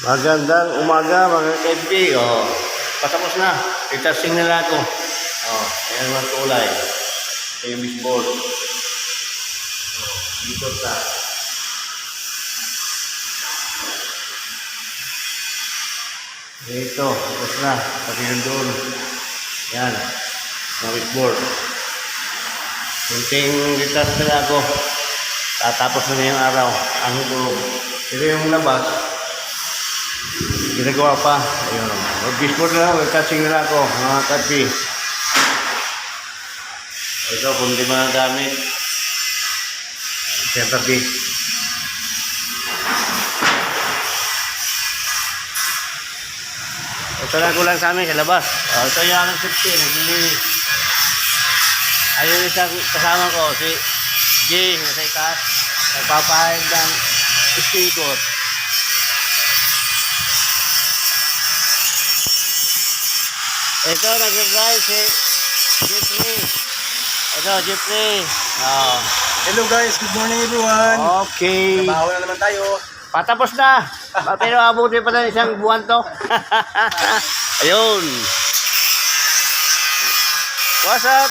Magandang umaga mga kaibigan. Oh, patapos na. Itasing nila ito. Oh, ayan mga kulay. Ito yung baseball. Oh, dito sa. Ito, tapos na. Pati yun doon. Yan. Mga baseball. Kunting itas nila ako. Tatapos na yung araw. Ang tulog. Ito yung labas. Ginagawa pa. Ayun. Mag-baseball na. Mag-catching na ako. Mga kapi. Ito, kung di mga gamit. Siya kapi. Ito lang kulang sa amin sa labas. Ito yung aming safety. Naglilinis. Ayun isang kasama ko. Si Jay. Nasa ikas. Nagpapahid ng sticker. Ito, nag-drive si Jeffrey. Ito, Jeffrey. Oh. Hello guys, good morning everyone. Okay. Trabaho na naman tayo. Patapos na. Pero abutin pa na isang buwan to. Ayun. What's up?